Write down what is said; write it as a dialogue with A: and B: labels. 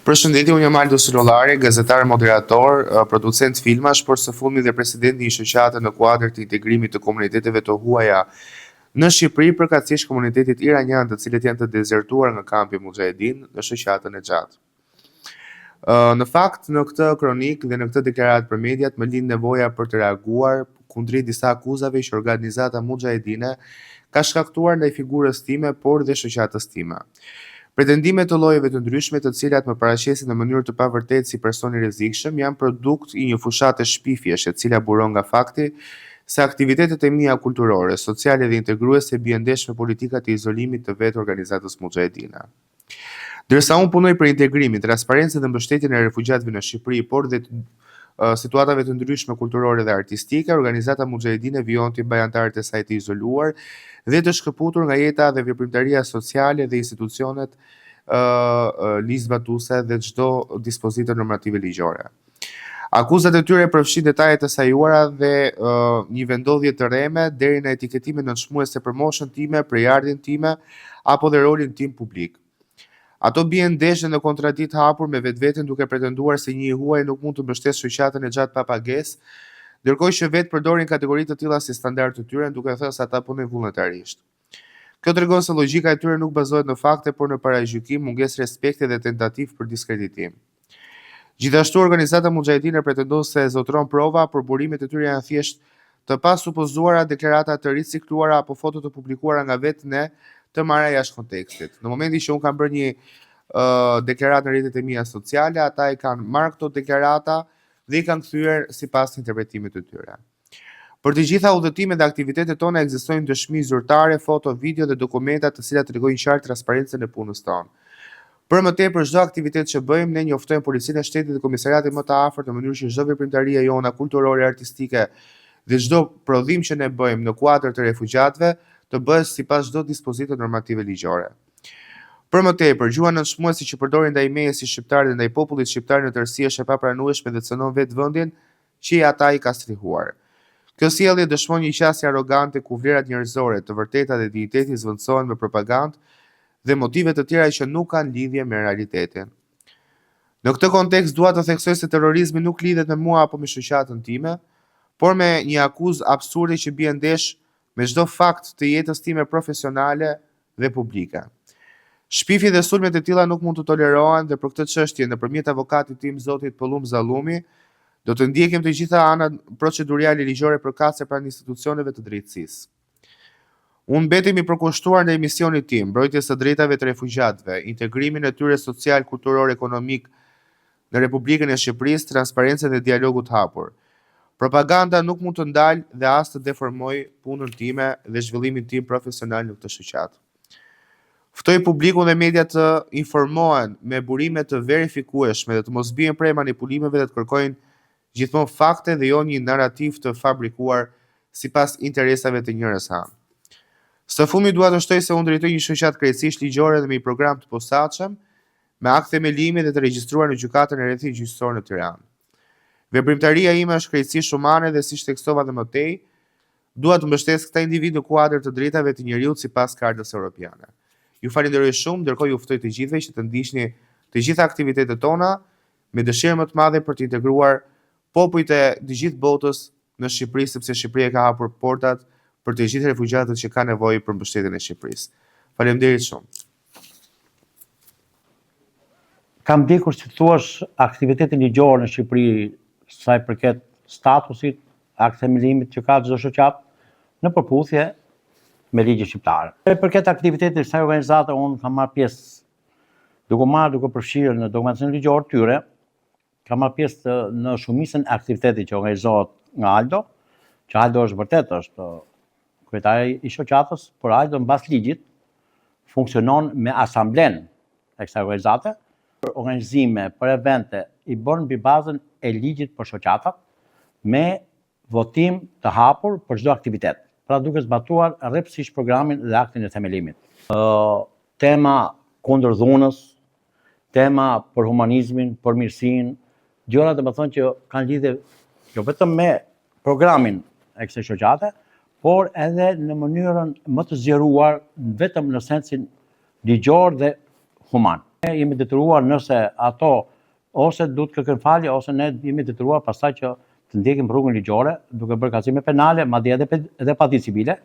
A: Përshëndetje, unë jam Aldo Sullolari, gazetar moderator, producent filmash, por së fundmi dhe presidenti i shoqate në kuadër të integrimit të komuniteteve të huaja në Shqipëri, përkatësisht komunitetit iranian, të cilët janë të dezertuar nga kampi Mujahedin në shoqatën e gjatë. Në fakt, në këtë kronik dhe në këtë deklaratë për mediat, më lind nevoja për të reaguar kundrejt disa akuzave që organizata Mujahedine ka shkaktuar ndaj figurës time, por dhe shoqatës time. Pretendime të llojeve të ndryshme, të cilat më paraqesin në mënyrë të pavërtetë si personi rrezikshëm, janë produkt i një fushate shpifjesh, e cila buron nga fakti se aktivitetet e mia kulturore, sociale dhe integruese bien ndesh me politikat e izolimit të vetë organizatës Mujahedine. Ndërsa unë punoj për integrimin, transparencën dhe mbështetjen e refugjatëve në Shqipëri, por dhe situatave të ndryshme kulturore dhe artistike, organizata Mujahedine vijon të bajantarët e saj të izoluar dhe të shkëputur nga jeta dhe veprimtaria sociale dhe institucionet ligjzbatuese dhe çdo dispozitë normative ligjore. Akuzat e tyre përfshin detaje të sajuara dhe një vendodhje të rreme deri në etiketime nënshmuese për moshën time, prejardhjen time apo dhe rolin tim publik. Ato bien ndeshje në kontradikt hapur me vetveten, duke pretenduar se një huaj nuk mund të mbështesë shoqatën e gjatë pa pagesë, ndërkohë që vetë përdorin kategori të tilla si standard të tyre, duke thënë se ata punojnë vullnetarisht. Kjo tregon se logjika e tyre nuk bazohet në fakte, por në paragjykim, mungesë respekti dhe tentativë për diskreditim. Gjithashtu, organizata Mujahedine pretendon se zotëron prova, por burimet e tyre janë thjesht të pasupozuara, deklarata të ricikluara apo foto të publikuara nga vetë ne, të marra jashtë kontekstit. Në momentin që unë kam bërë një deklaratë në rrjetet e mia sociale, ata i kanë marrë këto deklarata dhe i kanë kthyer sipas interpretimit të tyre. Për të gjitha udhëtimet dhe aktivitetet tona ekzistojnë dëshmi zyrtare, foto, video dhe dokumenta të cilat tregojnë qartë transparencën e punës tonë. Për më tepër, çdo aktivitet që bëjmë, ne njoftojmë Policinë e Shtetit dhe Komisariatin më të afërt në mënyrë që çdo veprimtaria jona kulturore, artistike dhe çdo prodhim që ne bëjmë në kuadër të refugjatëve të bëhet sipas çdo dispozite normative ligjore. Për më tepër, gjuha nënshmuese që përdorin ndaj meje si shqiptarë dhe ndaj popullit shqiptar në tërësi është e papranueshme dhe cënon vetë vendin që ata i ka strihuar. Kjo sjellje dëshmon një qasje arrogante ku vlerat njerëzore, të vërteta dhe digniteti zvendësohen me propagandë dhe motive të tjera që nuk kanë lidhje me realitetin. Në këtë kontekst dua të theksoj se terrorizmi nuk lidhet me mua apo me shoqatën time, por me një akuzë absurde që bie ndesh me çdo fakt të jetës time profesionale dhe publike. Shpifjet dhe sulmet e tilla nuk mund të tolerohen dhe për këtë çështje nëpërmjet avokatit tim zotit Pëllum Zallumi do të ndjekim të gjitha anët procedurale ligjore përkatëse pranë institucioneve të drejtësisë. Unë mbetem i përkushtuar ndaj misionit tim, mbrojtjes së drejtave të refugjatëve, integrimin e tyre social, kulturor, ekonomik në Republikën e Shqipërisë, transparencën dhe dialogut hapur. Propaganda nuk mund të ndalë dhe as të deformoj punën time dhe zhvillimin tim profesional në këtë shoqatë. Ftoj publikun dhe media të informohen me burime të verifikueshme dhe të mos bien prej manipulimeve dhe të kërkojnë gjithmonë fakte dhe jo një narrativ të fabrikuar sipas interesave të njërës anë. Së fundmi dua të shtoj se unë drejtoj një shoqatë krejtësisht ligjore dhe me një program të posaçëm, me akt themelimi dhe të regjistruar në gjykatën e rrethit gjyqësor në Tiranë. Veprimtaria ime është krejtësisht humane dhe siç theksova dhe më tej, dua të mbështes këta individ në kuadër të drejtave të njerëzit sipas Kartës Europiane. Ju falenderoj shumë, ndërkohë ju ftoj të gjithëve që të ndiqni të gjitha aktivitetet tona me dëshirë më të madhe për të integruar popujt e të gjithë botës në Shqipëri, sepse Shqipëria ka hapur portat për të gjithë refugjatët që kanë nevojë për mbështetjen e Shqipërisë. Faleminderit shumë.
B: Kam ndjekur si thuaç aktivitetin ligjor në Shqipëri sa i përket statusit, akt themelimit që ka çdo shoqatë në përputhje me ligjin shqiptar. Sa i përket aktivitetit të kësaj organizate, unë kam marrë pjesë duke përfshirë në dokumentacion ligjor tyre, kam marrë pjesë në shumicën e aktivitetit që organizohet nga Aldo, që Aldo është kryetari i shoqatës, por Aldo mbas ligjit funksionon me asamblen e kësaj organizate, për organizime, për evente, i bën mbi bazën e ligjit për shoqatat, me votim të hapur për çdo aktivitet, pra duke zbatuar rreptësisht programin dhe aktin e themelimit. Tema kundër dhunës, tema për humanizmin, për mirësinë, gjëra domethënë që kanë lidhje jo vetëm me programin e kësaj shoqate, por edhe në mënyrën më të zgjeruar vetëm në sensin ligjor dhe human. Ne jemi detyruar nëse ato ose duhet kërkojnë falje ose ne jemi detyruar pastaj që të ndjekim rrugën ligjore duke bërë kacime penale, madje edhe paditësi civile,